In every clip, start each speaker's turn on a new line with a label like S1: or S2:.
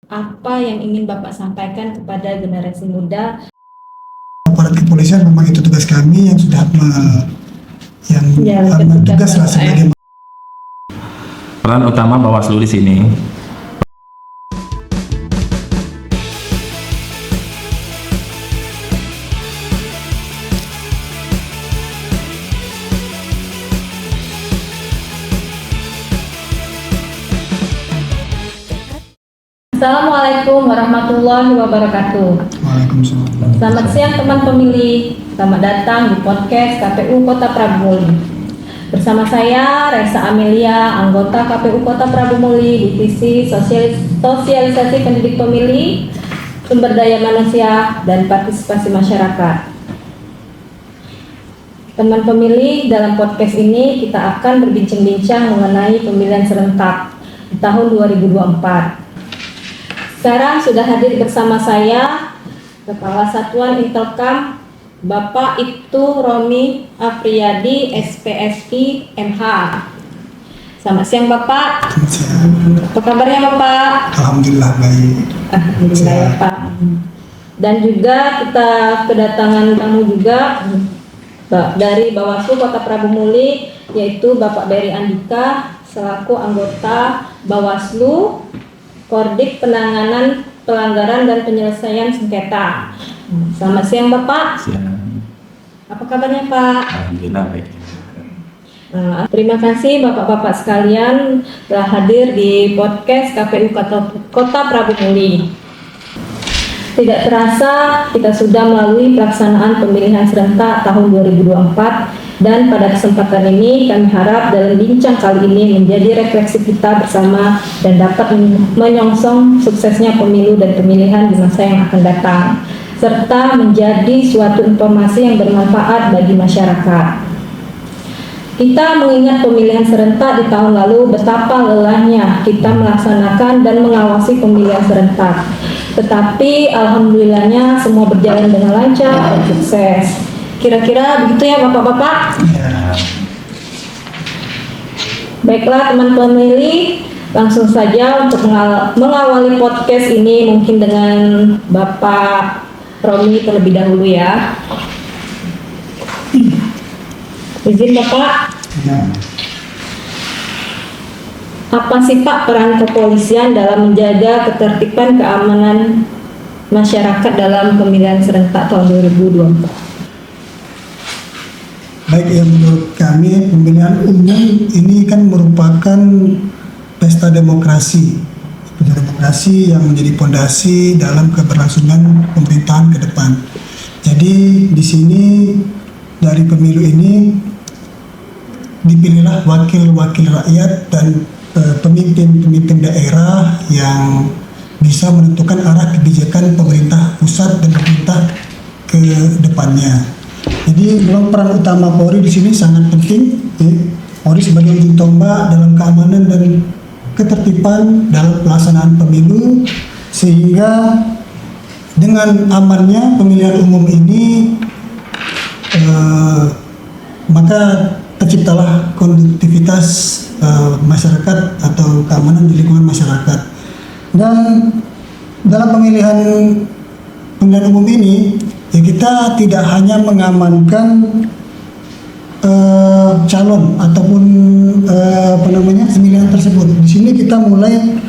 S1: Apa yang ingin Bapak sampaikan kepada generasi muda?
S2: Aparat kepolisian memang itu tugas kami yang sudah tugas lah sebagai
S3: peran utama Bawaslu di sini.
S1: Assalamualaikum warahmatullahi wabarakatuh.
S2: Waalaikumsalam.
S1: Selamat siang teman pemilih. Selamat datang di podcast KPU Kota Prabu Muli. Bersama saya Resa Amelia, anggota KPU Kota Prabu Muli, Divisi Sosialisasi Pendidik Pemilih, Sumber Daya Manusia dan Partisipasi Masyarakat. Teman pemilih, dalam podcast ini kita akan berbincang-bincang mengenai pemilihan serentak di tahun 2024. Sekarang sudah hadir bersama saya Kepala Satuan Intelkam Bapak Ibtu Romi Afriyadi SPSI MH. Selamat siang Bapak.
S2: Selamat siang.
S1: Apa kabarnya Bapak?
S2: Alhamdulillah baik.
S1: Alhamdulillah ya Pak. Dan juga kita kedatangan tamu juga dari Bawaslu Kota Prabu Muli, yaitu Bapak Beri Andika selaku anggota Bawaslu Korbit Penanganan Pelanggaran dan Penyelesaian Sengketa. Selamat siang Bapak.
S3: Siang.
S1: Apa kabarnya Pak?
S3: Alhamdulillah baik.
S1: Terima kasih Bapak-Bapak sekalian telah hadir di podcast KPU Kota Prabu Muli. Tidak terasa kita sudah melalui pelaksanaan pemilihan serentak tahun 2024. Dan pada kesempatan ini kami harap dalam bincang kali ini menjadi refleksi kita bersama dan dapat menyongsong suksesnya pemilu dan pemilihan di masa yang akan datang, serta menjadi suatu informasi yang bermanfaat bagi masyarakat. Kita mengingat pemilihan serentak di tahun lalu betapa lelahnya kita melaksanakan dan mengawasi pemilihan serentak. Tetapi alhamdulillahnya semua berjalan dengan lancar dan sukses. Kira-kira begitu ya Bapak-Bapak?
S2: Ya.
S1: Baiklah teman pemilih, langsung saja untuk mengawali podcast ini mungkin dengan Bapak Romi terlebih dahulu ya. Izin Bapak.
S2: Ya.
S1: Apa sih Pak peran kepolisian dalam menjaga ketertiban keamanan masyarakat dalam pemilihan serentak tahun 2024?
S2: Baik, ya, menurut kami pemilihan umum ini kan merupakan pesta demokrasi yang menjadi fondasi dalam keberlangsungan pemerintahan ke depan. Jadi di sini dari pemilu ini dipilihlah wakil-wakil rakyat dan pemimpin-pemimpin daerah yang bisa menentukan arah kebijakan pemerintah pusat dan pemerintah ke depannya. Jadi memang peran utama Polri di sini sangat penting. Polri sebagai ujung tombak dalam keamanan dan ketertiban dalam pelaksanaan pemilu, sehingga dengan amannya pemilihan umum ini maka terciptalah kondusivitas masyarakat atau keamanan di lingkungan masyarakat. Dan dalam pemilihan umum ini ya, kita tidak hanya mengamankan calon ataupun pemilihan tersebut. Di sini kita mulai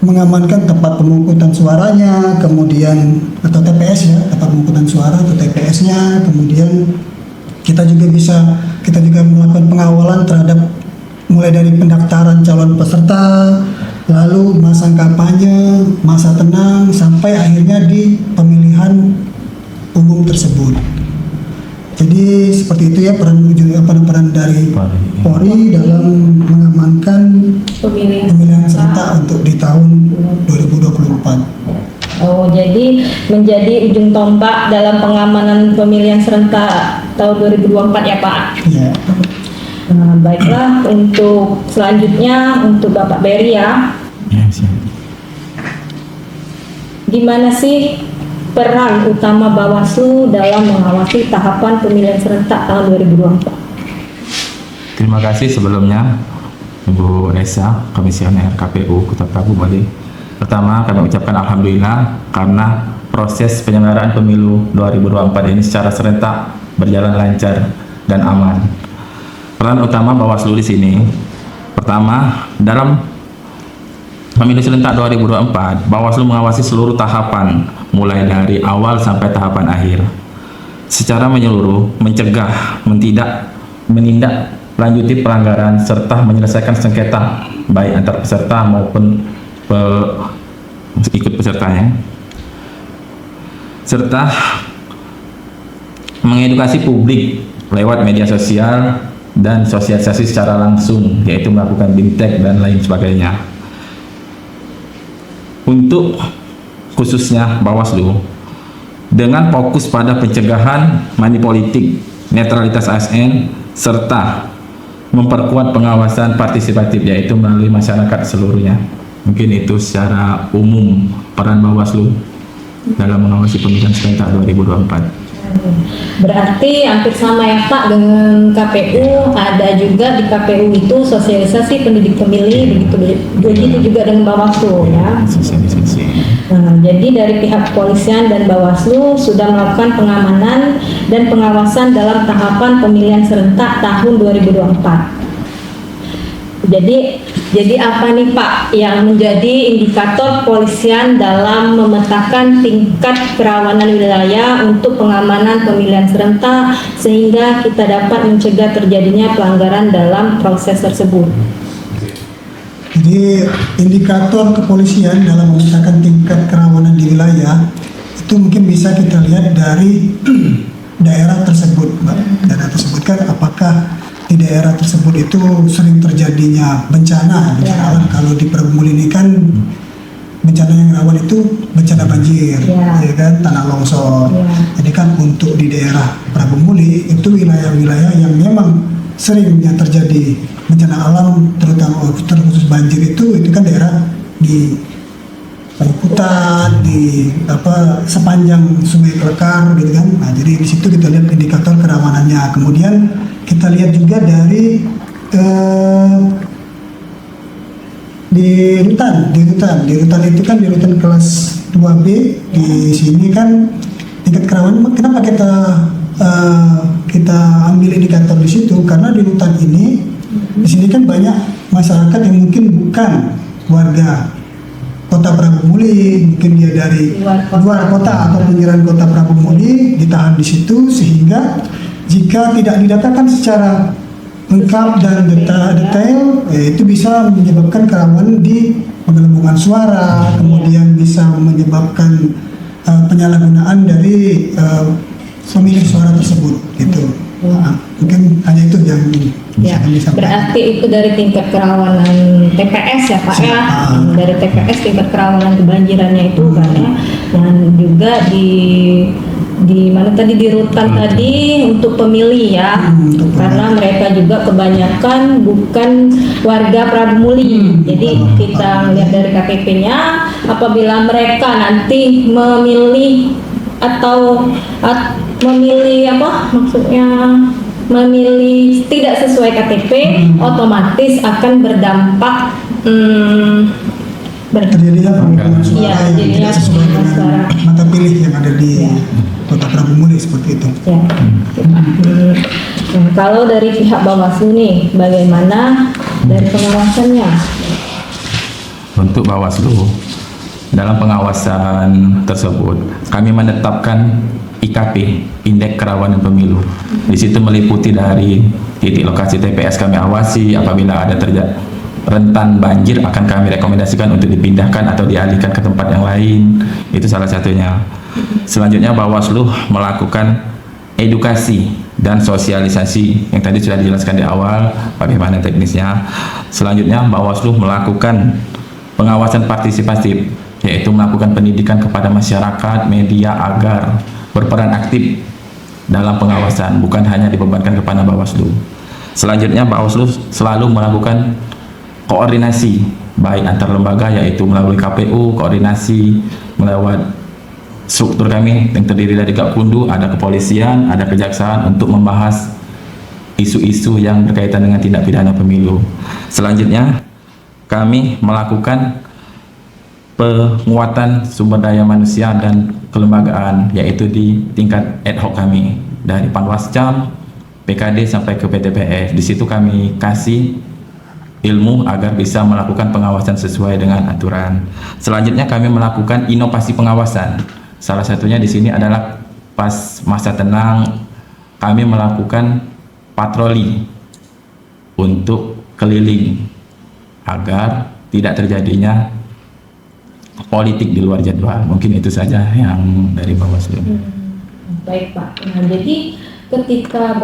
S2: mengamankan tempat pemungutan suaranya, kemudian atau TPS ya, tempat pemungutan suara atau TPS-nya, kemudian kita juga melakukan pengawalan terhadap mulai dari pendaftaran calon peserta, lalu masa kampanye, masa tenang, sampai akhirnya di pemilihan umum tersebut. Jadi seperti itu ya peran dari Polri dalam mengamankan pemilihan serentak untuk di tahun 2024.
S1: Oh, jadi menjadi ujung tombak dalam pengamanan pemilihan serentak tahun 2024 ya Pak?
S2: Ya.
S1: Baiklah, untuk selanjutnya untuk Bapak Beri ya.
S3: Ya, siap.
S1: Gimana sih peran utama Bawaslu dalam mengawasi tahapan pemilihan serentak tahun 2024?
S3: Terima kasih sebelumnya Ibu Resa, Komisioner KPU Kota Prabu Muli. Pertama, kami ucapkan alhamdulillah karena proses penyelenggaraan pemilu 2024 ini secara serentak berjalan lancar dan aman. Peran utama Bawaslu di sini, pertama, dalam pemilu serentak 2024, Bawaslu mengawasi seluruh tahapan mulai dari awal sampai tahapan akhir. Secara menyeluruh, mencegah, menindak lanjuti pelanggaran serta menyelesaikan sengketa baik antar peserta maupun ikut pesertanya, serta mengedukasi publik lewat media sosial dan sosialisasi secara langsung, yaitu melakukan BIMTEK dan lain sebagainya. Untuk khususnya Bawaslu, dengan fokus pada pencegahan money politik, netralitas ASN, serta memperkuat pengawasan partisipatif, yaitu melalui masyarakat seluruhnya. Mungkin itu secara umum peran Bawaslu dalam mengawasi pemilihan serentak 2024.
S1: Berarti hampir sama ya Pak dengan KPU, ada juga di KPU itu sosialisasi pendidik pemilih, begitu juga dengan Bawaslu ya. Nah, jadi dari pihak kepolisian dan Bawaslu sudah melakukan pengamanan dan pengawasan dalam tahapan pemilihan serentak tahun 2024. Jadi apa nih Pak yang menjadi indikator kepolisian dalam memetakan tingkat kerawanan wilayah untuk pengamanan pemilihan serentak sehingga kita dapat mencegah terjadinya pelanggaran dalam proses tersebut?
S2: Jadi indikator kepolisian dalam memetakan tingkat kerawanan di wilayah itu mungkin bisa kita lihat dari daerah tersebut, Mbak. Daerah tersebut kan apakah di daerah tersebut itu sering terjadinya bencana alam. Kalau di Prabu Muli ini kan bencana yang rawan itu bencana banjir, ya kan, tanah longsor. Jadi kan untuk di daerah Prabu Muli itu wilayah-wilayah yang memang seringnya terjadi bencana alam, terutama terkhusus banjir itu kan daerah di Paluputan, di sepanjang Sungai Kelekar gitu kan. Nah, jadi di situ kita lihat indikator kerawanannya. Kemudian kita lihat juga dari di rutan itu kan di rutan kelas 2B di sini kan tingkat kerawanan. Kenapa kita ambil indikator di situ? Karena di rutan ini di sini kan banyak masyarakat yang mungkin bukan warga Kota Prabu Muli, mungkin dia dari luar kota atau pinggiran Kota Prabu Muli, ditahan di situ, sehingga jika tidak didatakan secara lengkap dan detail, itu bisa menyebabkan kerawanan di penggelembungan suara, kemudian bisa menyebabkan penyalahgunaan dari pemilik suara tersebut, gitu. Nah, mungkin hanya itu yang bisa kami sampaikan.
S1: Berarti itu dari tingkat kerawanan TPS ya Pak ya, dari TPS tingkat kerawanan kebanjirannya itu kan ya, dan juga di mana tadi di rutan tadi untuk pemilih ya, karena mereka juga kebanyakan bukan warga Prabu Muli. Jadi kita melihat dari KTP-nya, apabila mereka nanti memilih atau memilih memilih tidak sesuai KTP, otomatis akan berdampak
S2: terjadinya penggelembungan suara yang tidak sesuai dengan mata pilih yang ada di Kota Prabu Muli, seperti itu.
S1: Nah, kalau dari pihak Bawaslu nih, bagaimana dari pengawasannya?
S3: Untuk Bawaslu, dalam pengawasan tersebut, kami menetapkan IKP, Indeks Kerawanan Pemilu. Di situ meliputi dari titik lokasi TPS kami awasi, apabila ada rentan banjir akan kami rekomendasikan untuk dipindahkan atau dialihkan ke tempat yang lain. Itu salah satunya. Selanjutnya Bawaslu melakukan edukasi dan sosialisasi yang tadi sudah dijelaskan di awal bagaimana teknisnya. Selanjutnya Bawaslu melakukan pengawasan partisipatif, yaitu melakukan pendidikan kepada masyarakat, media agar berperan aktif dalam pengawasan, bukan hanya dibebankan kepada Bawaslu. Selanjutnya Bawaslu selalu melakukan koordinasi baik antar lembaga, yaitu melalui KPU, koordinasi melewat struktur kami yang terdiri dari Gakumdu, ada kepolisian, ada kejaksaan untuk membahas isu-isu yang berkaitan dengan tindak pidana pemilu. Selanjutnya kami melakukan penguatan sumber daya manusia dan kelembagaan, yaitu di tingkat ad hoc kami dari Panwascam, PKD sampai ke PTPS. Di situ kami kasih ilmu agar bisa melakukan pengawasan sesuai dengan aturan. Selanjutnya kami melakukan inovasi pengawasan. Salah satunya di sini adalah pas masa tenang kami melakukan patroli untuk keliling agar tidak terjadinya politik di luar jadwal. Mungkin itu saja yang dari Bawaslu.
S1: Baik Pak. Nah, jadi ketika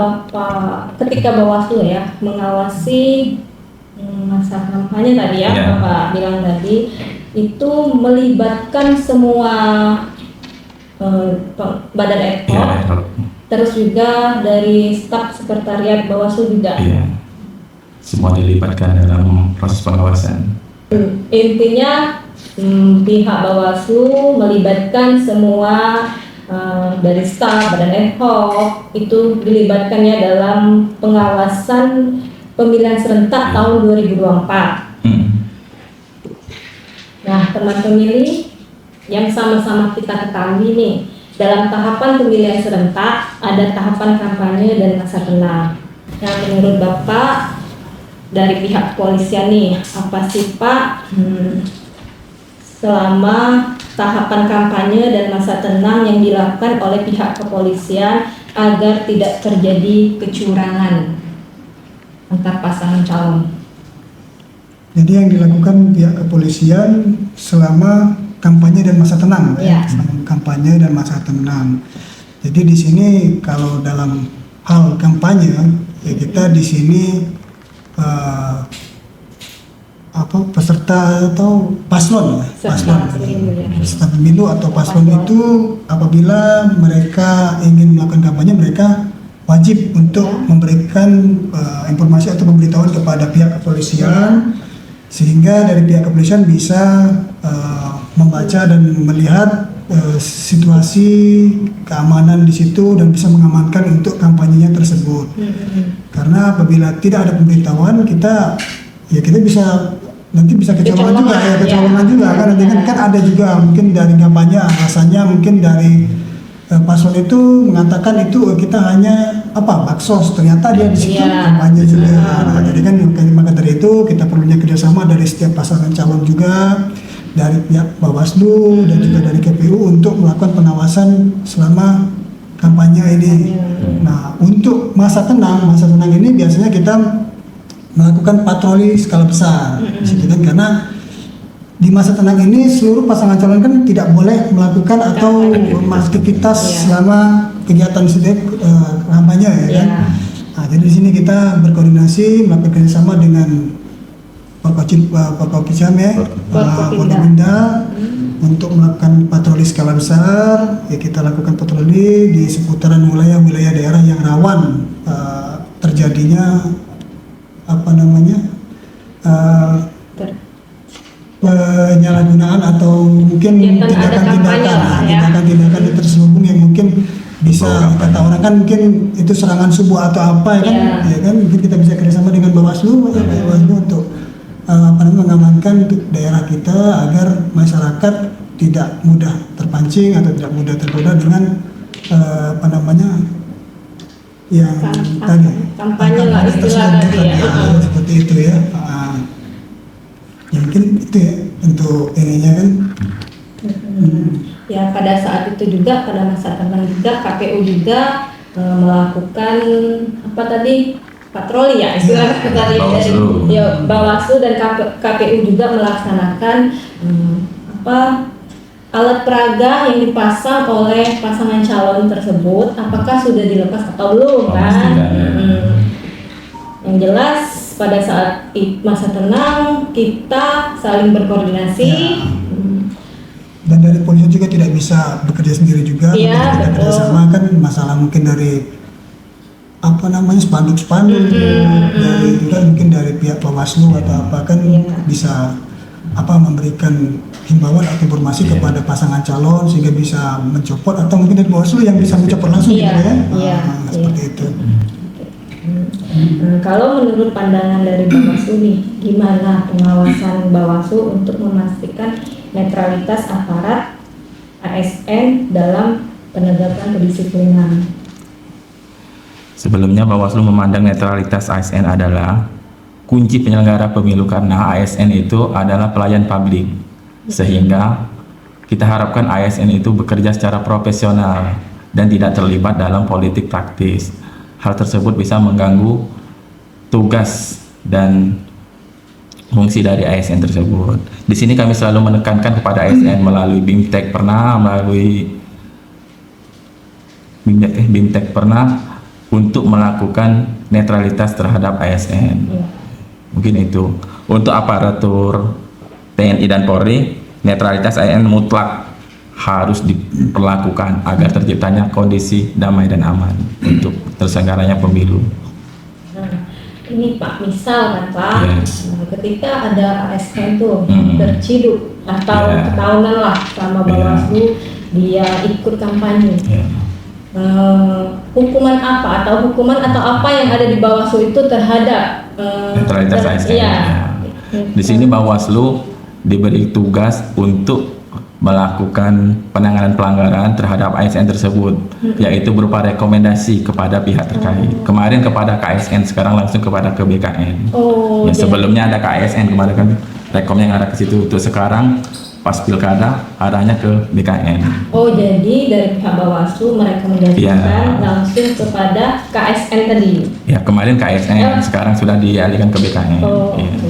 S1: Bawaslu ya mengawasi masa kampanye tadi ya,
S3: Yeah.
S1: Bapak bilang tadi itu melibatkan semua badan ad hoc,
S3: Ya,
S1: terus juga dari staf sekretariat Bawaslu juga.
S3: iya. Semua dilibatkan dalam proses pengawasan.
S1: Intinya pihak Bawaslu melibatkan semua dari staf badan ad hoc itu dilibatkannya dalam pengawasan pemilihan serentak tahun 2024. Nah, teman pemilih yang sama-sama kita ketahui nih, dalam tahapan pemilihan serentak ada tahapan kampanye dan masa tenang. Yang menurut Bapak dari pihak kepolisian nih, apa sih Pak selama tahapan kampanye dan masa tenang yang dilakukan oleh pihak kepolisian agar tidak terjadi kecurangan antar pasangan calon?
S2: Jadi yang dilakukan pihak kepolisian selama kampanye dan masa tenang,
S1: Ya.
S2: Selama kampanye dan masa tenang. Jadi di sini kalau dalam hal kampanye, ya kita di sini peserta atau paslon, peserta pemilu atau paslon itu apabila mereka ingin melakukan kampanye, mereka wajib untuk memberikan informasi atau pemberitahuan kepada pihak kepolisian, sehingga dari pihak kepolisian bisa membaca dan melihat situasi keamanan di situ dan bisa mengamankan untuk kampanyenya tersebut. Karena apabila tidak ada pemberitahuan, kita bisa kecolongan juga ya, kecolongan juga kan nanti kan ada juga mungkin dari kampanye alasannya mungkin dari paslon itu mengatakan itu kita hanya baksos, ternyata dia di situ kampanye juga. Nah, jadi kan maka dari itu kita perlunya kerjasama dari setiap pasangan calon juga, dari pihak Bawaslu dan juga dari KPU untuk melakukan pengawasan selama kampanye ini. Nah, untuk masa tenang ini biasanya kita melakukan patroli skala besar, karena di masa tenang ini seluruh pasangan calon kan tidak boleh melakukan atau aktivitas selama kegiatan kampanye ya kan. Nah, jadi di sini kita berkoordinasi melakukan kerjasama dengan Forkopimda ya, Forkopimda untuk melakukan patroli skala besar. Ya, kita lakukan patroli di seputaran wilayah daerah yang rawan terjadinya penyalahgunaan atau mungkin tindakan-tindakan yang terselubung yang mungkin bisa kata orang kan mungkin itu serangan subuh atau apa ya kan mungkin kita bisa kerjasama dengan Bawaslu untuk mengamankan daerah kita agar masyarakat tidak mudah terpancing atau tidak mudah tergoda dengan yang tadi
S1: kampanye lah istilah tadi ya.
S2: Seperti itu ya. Ya mungkin itu ya untuk ininya kan.
S1: Ya pada saat itu juga pada masa tenang juga KPU juga melakukan patroli ya istilah tadi dari Bawaslu dan KPU juga melaksanakan alat peraga yang dipasang oleh pasangan calon tersebut, apakah sudah dilepas atau belum kan? Yang jelas pada saat masa tenang kita saling berkoordinasi.
S2: Dan dari polisi juga tidak bisa bekerja sendiri juga, kita kerjasama kan masalah mungkin dari spanduk-spanduk dari juga mungkin dari pihak Bawaslu atau bisa memberikan himbauan atau informasi kepada pasangan calon sehingga bisa mencopot atau mungkin dari Bawaslu yang bisa mencopot langsung seperti itu.
S1: Kalau menurut pandangan dari Bawaslu nih, gimana pengawasan Bawaslu untuk memastikan netralitas aparat ASN dalam penegakan kedisiplinan.
S3: Sebelumnya Bawaslu memandang netralitas ASN adalah kunci penyelenggara pemilu karena ASN itu adalah pelayan publik, sehingga kita harapkan ASN itu bekerja secara profesional dan tidak terlibat dalam politik praktis. Hal tersebut bisa mengganggu tugas dan fungsi dari ASN tersebut. Di sini kami selalu menekankan kepada ASN melalui BIMTEK pernah untuk melakukan netralitas terhadap ASN. Mungkin itu. Untuk aparatur TNI dan Polri, netralitas ASN mutlak harus diperlakukan agar terciptanya kondisi damai dan aman untuk terselenggaranya pemilu.
S1: Nah, ini Pak, misal kan Pak,
S3: Yes.
S1: ketika ada ASN tuh terciduk atau
S3: Yeah.
S1: ketahuan lah sama Bawaslu dia ikut kampanye.
S3: Yeah.
S1: Hukuman apa atau apa yang ada di Bawaslu itu terhadap
S3: Netralitas ASN.
S1: Iya.
S3: Di sini Bawaslu diberi tugas untuk melakukan penanganan pelanggaran terhadap ASN tersebut, yaitu berupa rekomendasi kepada pihak terkait. Kemarin kepada KSN, sekarang langsung kepada ke BKN.
S1: Oh,
S3: Ya,
S1: jadi-
S3: sebelumnya ada KSN, kemarin kan rekom yang arah ke situ. Untuk sekarang pas pilkada arahnya ke BKN.
S1: Oh, jadi dari pihak Bawaslu merekomendasikan
S3: Iya.
S1: langsung kepada KSN tadi.
S3: Ya, kemarin KSN, sekarang sudah dialihkan ke BKN.
S1: Oh,
S3: Iya.
S1: oke.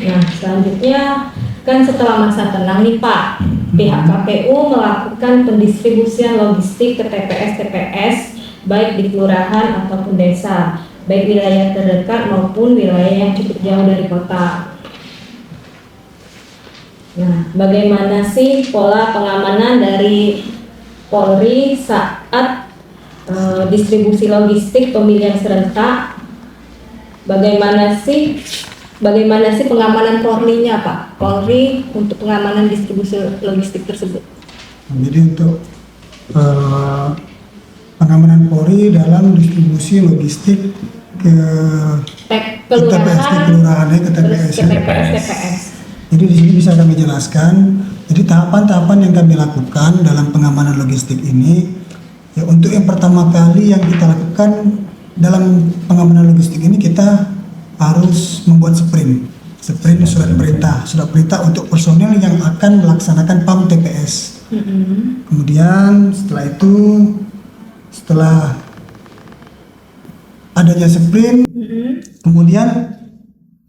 S1: Nah, selanjutnya kan setelah masa tenang nih Pak, pihak KPU melakukan pendistribusian logistik ke TPS-TPS baik di kelurahan ataupun desa, baik wilayah terdekat maupun wilayah yang cukup jauh dari kota. Nah, bagaimana sih pola pengamanan dari Polri saat distribusi logistik pemilihan serentak? Bagaimana sih pengamanan Polri-nya Pak? Polri untuk pengamanan distribusi logistik tersebut.
S2: Jadi untuk pengamanan Polri dalam distribusi logistik ke kelurahan, ke TPS.
S1: TPS.
S2: Jadi di sini bisa kami jelaskan. Jadi tahapan-tahapan yang kami lakukan dalam pengamanan logistik ini, ya untuk yang pertama kali yang kita lakukan dalam pengamanan logistik ini, kita harus membuat sprint surat perintah untuk personel yang akan melaksanakan PAM TPS. Kemudian setelah adanya sprint, kemudian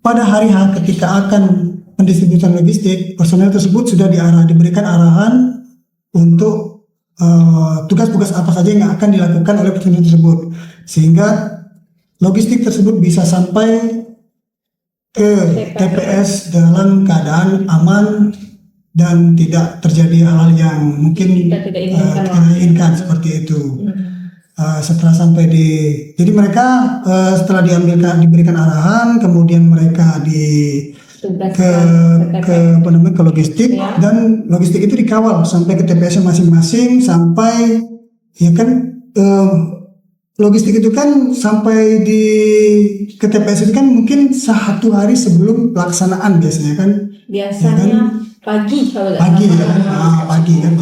S2: pada hari H ketika akan pendistribusian logistik, personel tersebut sudah diberikan arahan untuk tugas-tugas apa saja yang akan dilakukan oleh personel tersebut, sehingga logistik tersebut bisa sampai ke TPS dalam keadaan aman dan tidak terjadi hal-hal yang mungkin
S1: Kita tidak inginkan.
S2: kita inginkan seperti itu. Setelah sampai jadi mereka setelah diberikan arahan, kemudian mereka ke logistik,
S1: Ya.
S2: dan logistik itu dikawal sampai ke TPS masing-masing, sampai ya kan logistik itu kan sampai ke TPS itu kan mungkin 1 hari sebelum pelaksanaan biasanya kan.
S1: Biasanya
S2: Ya kan?
S1: pagi kalau nggak
S2: Pagi
S1: salah.
S2: kan, pagi kan.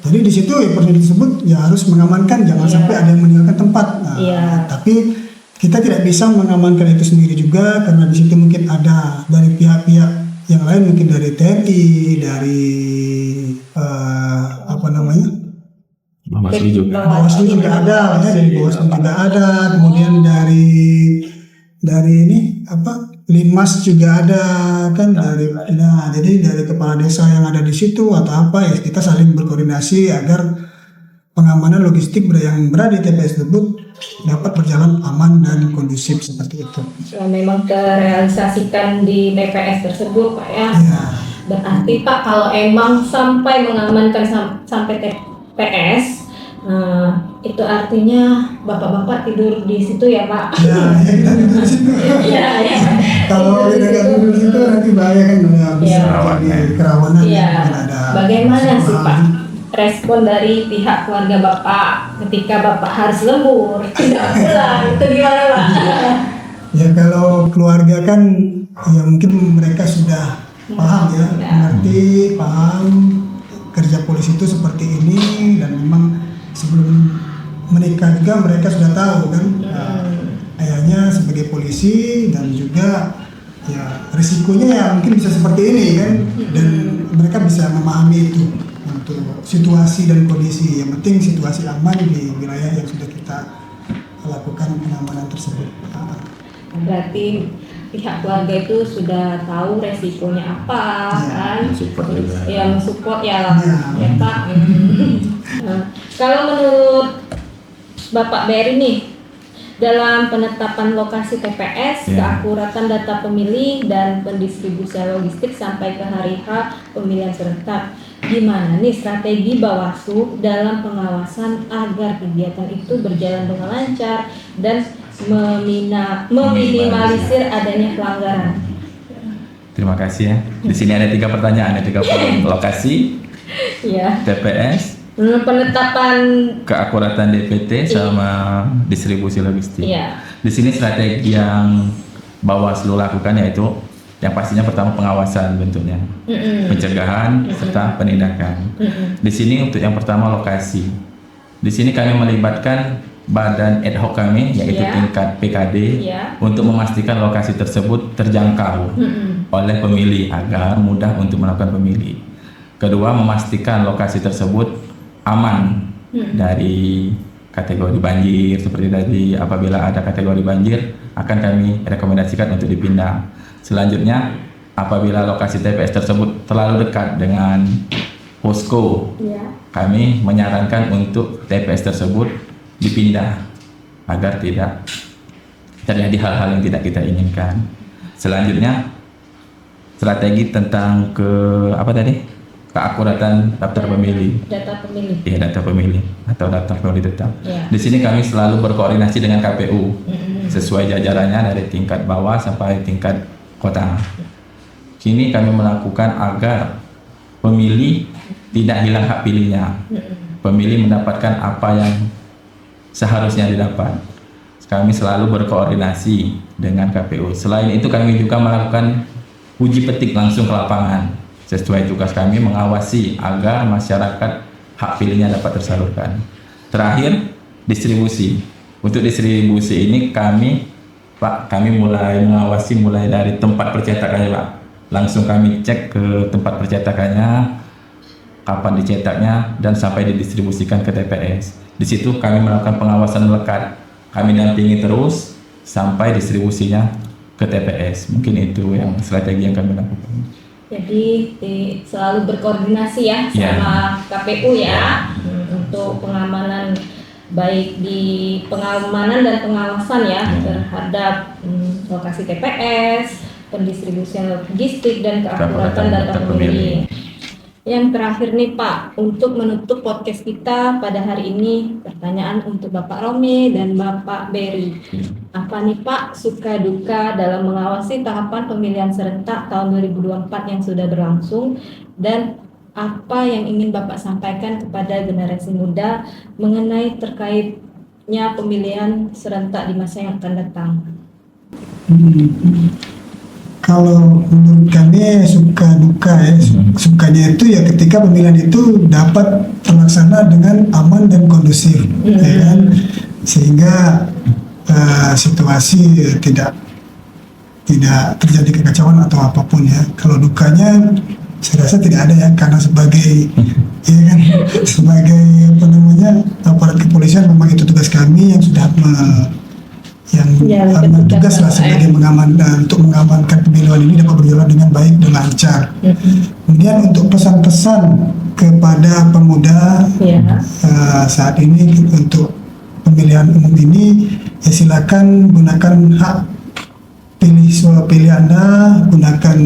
S2: Jadi di situ ya personil tersebut ya harus mengamankan, jangan
S1: Iya.
S2: sampai ada yang meninggalkan tempat.
S1: Iya.
S2: Tapi kita tidak bisa mengamankan itu sendiri juga, karena di situ mungkin ada dari pihak-pihak yang lain, mungkin dari TNI, dari
S3: Bawaslu juga.
S2: Bawaslu juga ada, ya, dari Bawaslu juga ada, kemudian dari Linmas juga ada kan, jadi dari kepala desa yang ada di situ atau apa ya, kita saling berkoordinasi agar pengamanan logistik yang berada di TPS tersebut dapat berjalan aman dan kondusif seperti itu.
S1: Memang terrealisasikan di TPS tersebut Pak ya.
S2: Ya.
S1: Berarti Pak, kalau emang sampai mengamankan sampai TPS, itu artinya bapak-bapak tidur di situ ya Pak?
S2: Ya, kita di situ.
S1: Iya, ya.
S2: Kalau tidak tidur di situ nanti bahaya kan, bisa terjadi kerawanan.
S1: Iya.
S2: Mungkin ada
S1: Bagaimana sih
S2: hal.
S1: Pak respon dari pihak keluarga Bapak ketika Bapak harus lembur, tidak pulang, itu gimana Pak?
S2: Ya kalau keluarga kan ya mungkin mereka sudah paham ya, mengerti, paham kerja polisi itu seperti ini, dan memang sebelum menikah juga mereka sudah tahu kan ayahnya sebagai polisi, dan juga ya risikonya ya mungkin bisa seperti ini kan, dan mereka bisa memahami itu untuk situasi dan kondisi. Yang penting situasi aman di wilayah yang sudah kita lakukan pengamanan tersebut.
S1: Berarti pihak keluarga itu sudah tahu resikonya apa, kan?
S3: Support juga.
S1: Ya, mensupport ya, ya Pak. Nah, kalau menurut Bapak Berry nih, dalam penetapan lokasi TPS, keakuratan data pemilih dan pendistribusian logistik sampai ke hari H pemilihan serentak, gimana nih strategi Bawaslu dalam pengawasan agar kegiatan itu berjalan dengan lancar dan meminimalisir adanya pelanggaran?
S3: Terima kasih ya. Di sini ada 3 pertanyaan, ada 3 poin. Lokasi, TPS,
S1: penetapan
S3: keakuratan DPT sama distribusi logistik. Di sini strategi yang Bawaslu lakukan yaitu yang pastinya pertama pengawasan bentuknya, pencegahan serta penindakan. Di sini untuk yang pertama lokasi. Di sini kami melibatkan badan ad hoc kami yaitu tingkat PKD untuk memastikan lokasi tersebut terjangkau oleh pemilih agar mudah untuk melakukan pemilih. Kedua, memastikan lokasi tersebut aman dari kategori banjir seperti tadi. Apabila ada kategori banjir akan kami rekomendasikan untuk dipindah. Selanjutnya, apabila lokasi TPS tersebut terlalu dekat dengan posko, kami menyarankan untuk TPS tersebut dipindah agar tidak terjadi hal-hal yang tidak kita inginkan. Selanjutnya, strategi tentang keakuratan daftar pemilih.
S1: Data pemilih.
S3: Iya, data pemilih atau daftar pemilih tetap. Di sini kami selalu berkoordinasi dengan KPU sesuai jajarannya dari tingkat bawah sampai tingkat kota. Kini kami melakukan agar pemilih tidak hilang hak pilihnya. Pemilih mendapatkan apa yang seharusnya didapat. Kami selalu berkoordinasi dengan KPU. Selain itu kami juga melakukan uji petik langsung ke lapangan. Sesuai tugas kami mengawasi agar masyarakat hak pilihnya dapat tersalurkan. Terakhir, distribusi. Untuk distribusi ini kami mulai mengawasi mulai dari tempat percetakannya, Pak. Langsung kami cek ke tempat percetakannya, kapan dicetaknya, dan sampai didistribusikan ke TPS. Di situ kami melakukan pengawasan melekat. Kami dampingi terus sampai distribusinya ke TPS. Mungkin itu yang strategi yang kami lakukan.
S1: Jadi selalu berkoordinasi ya sama KPU untuk pengamanan, baik di pengamanan dan pengawasan terhadap lokasi TPS, pendistribusian logistik dan keakuratan data pemilih. Yang terakhir nih Pak, untuk menutup podcast kita pada hari ini, pertanyaan untuk Bapak Romi dan Bapak Berry. Apa nih Pak suka duka dalam mengawasi tahapan pemilihan serentak tahun 2024 yang sudah berlangsung, dan apa yang ingin Bapak sampaikan kepada generasi muda mengenai terkaitnya pemilihan serentak di masa yang akan datang?
S2: Kalau menurut kami suka duka ya, sukanya itu ya ketika pemilihan itu dapat terlaksana dengan aman dan kondusif, ya kan? Sehingga situasi tidak terjadi kekacauan atau apapun ya. Kalau dukanya saya rasa tidak ada ya, karena sebagai aparat kepolisian memang itu tugas kami yang sudah tugas lah sebagai untuk mengamankan pemiluan ini dapat berjalan dengan baik dan lancar. Kemudian untuk pesan-pesan kepada pemuda saat ini untuk pemilihan umum ini, ya silakan gunakan hak pilih Anda, gunakan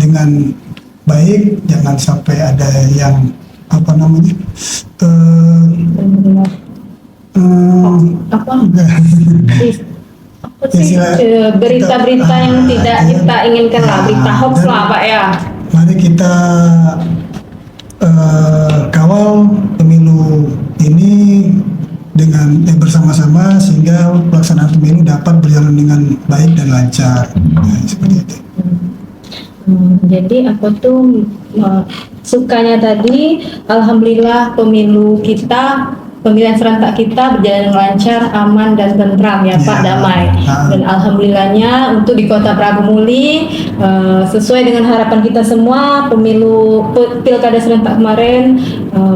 S2: dengan baik, jangan sampai ada yang
S1: berita-berita yang tidak kita inginkan lah, berita hoax lah Pak ya.
S2: Mari kita kawal pemilu ini bersama-sama sehingga pelaksanaan pemilu dapat berjalan dengan baik dan lancar. Nah, seperti itu.
S1: Jadi aku tuh sukanya tadi, alhamdulillah pemilihan serentak kita berjalan lancar, aman dan tentram ya Pak, damai. Dan alhamdulillahnya untuk di Kota Prabu Muli sesuai dengan harapan kita semua, pilkada serentak kemarin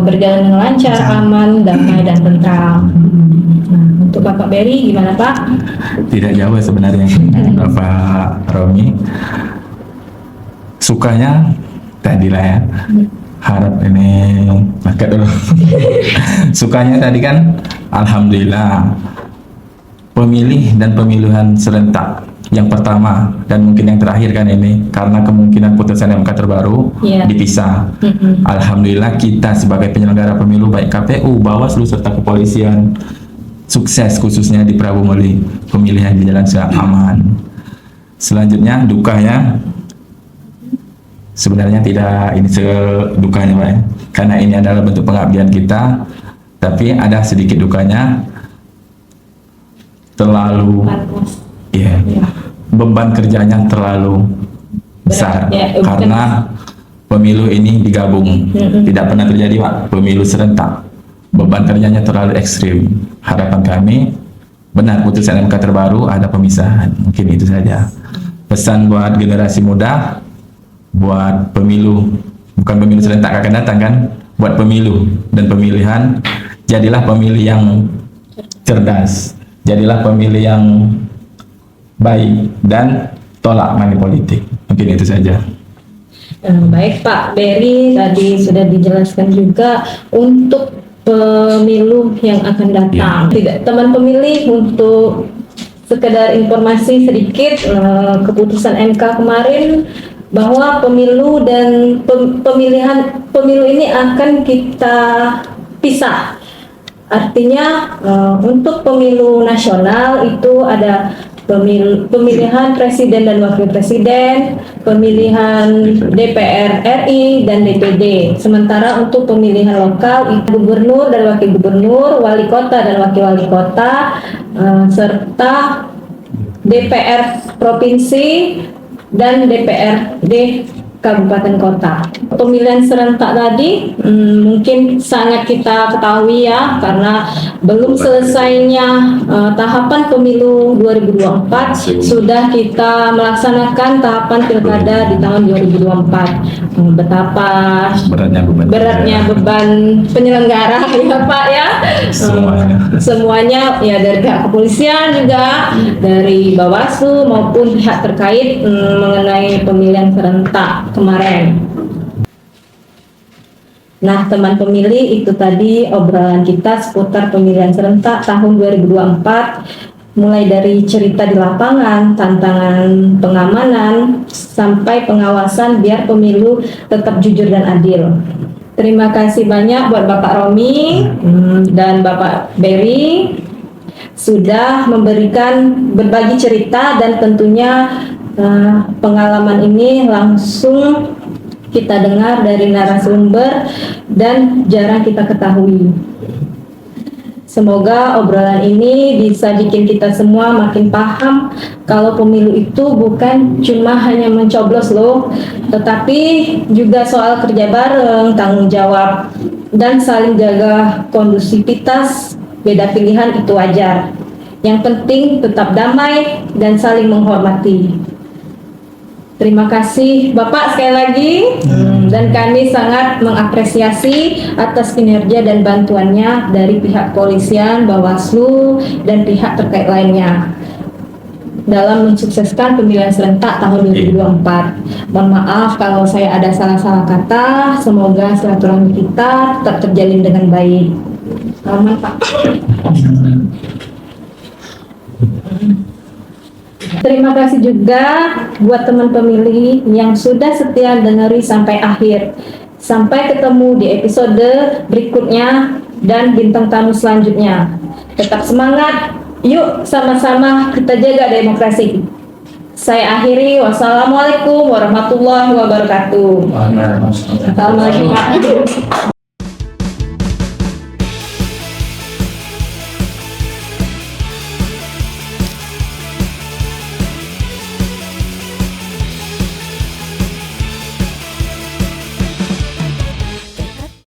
S1: berjalan dengan lancar, aman, damai dan tentram. Nah, untuk Bapak Berry gimana Pak?
S3: Tidak jauh sebenarnya Bapak Romi. Sukanya tadilah ya. Harap ini pakai dulu. Sukanya tadi kan alhamdulillah pemilih dan pemilihan serentak yang pertama dan mungkin yang terakhir kan ini karena kemungkinan putusan MK terbaru dipisah. Alhamdulillah kita sebagai penyelenggara pemilu baik KPU, Bawaslu serta kepolisian sukses khususnya di Prabu Muli, pemilihan berjalan secara aman. Selanjutnya dukanya sebenarnya tidak ini sedukanya Pak ya. Karena ini adalah bentuk pengabdian kita, tapi ada sedikit dukanya terlalu beban kerjanya terlalu besar karena pemilu ini digabung. Tidak pernah terjadi Pak pemilu serentak, beban kerjanya terlalu ekstrim. Harapan kami benar putusan MK terbaru ada pemisahan, mungkin itu saja. Pesan buat generasi muda, buat pemilu, bukan pemilu serentak akan datang kan, buat pemilu dan pemilihan, jadilah pemilih yang cerdas, jadilah pemilih yang baik dan tolak money politik. Mungkin itu saja.
S1: Baik Pak Berry, tadi sudah dijelaskan juga untuk pemilu yang akan datang. Tidak, teman pemilih, untuk sekedar informasi sedikit, keputusan MK kemarin bahwa pemilu dan pemilu ini akan kita pisah. Artinya untuk pemilu nasional itu ada pemilihan presiden dan wakil presiden, pemilihan DPR RI dan DPD. Sementara untuk pemilihan lokal itu gubernur dan wakil gubernur, wali kota dan wakil wali kota, serta DPR provinsi dan DPRD kabupaten kota. Pemilihan serentak tadi mungkin sangat kita ketahui ya, karena belum selesainya tahapan pemilu 2024 sudah kita melaksanakan tahapan pilkada di tahun 2024. Betapa beratnya beban penyelenggara ya Pak ya. Semuanya ya, dari pihak kepolisian juga, dari Bawaslu maupun pihak terkait mengenai pemilihan serentak kemarin. Nah, teman pemilih, itu tadi obrolan kita seputar pemilihan serentak tahun 2024, mulai dari cerita di lapangan, tantangan pengamanan, sampai pengawasan biar pemilu tetap jujur dan adil. Terima kasih banyak buat Bapak Romi dan Bapak Berry sudah memberikan berbagi cerita, dan tentunya pengalaman ini langsung kita dengar dari narasumber dan jarang kita ketahui. Semoga obrolan ini bisa bikin kita semua makin paham kalau pemilu itu bukan cuma hanya mencoblos loh, tetapi juga soal kerja bareng, tanggung jawab, dan saling jaga kondusivitas. Beda pilihan itu wajar. Yang penting tetap damai dan saling menghormati. Terima kasih Bapak sekali lagi, dan kami sangat mengapresiasi atas kinerja dan bantuannya dari pihak kepolisian, Bawaslu, dan pihak terkait lainnya dalam mensukseskan pemilihan serentak tahun 2024. Mohon maaf kalau saya ada salah-salah kata. Semoga silaturahmi kita tetap terjalin dengan baik. Aman Pak. Terima kasih juga buat teman pemilih yang sudah setia dengerin sampai akhir. Sampai ketemu di episode berikutnya dan bintang tamu selanjutnya. Tetap semangat, yuk sama-sama kita jaga demokrasi. Saya akhiri, wassalamualaikum warahmatullahi wabarakatuh. Assalamualaikum.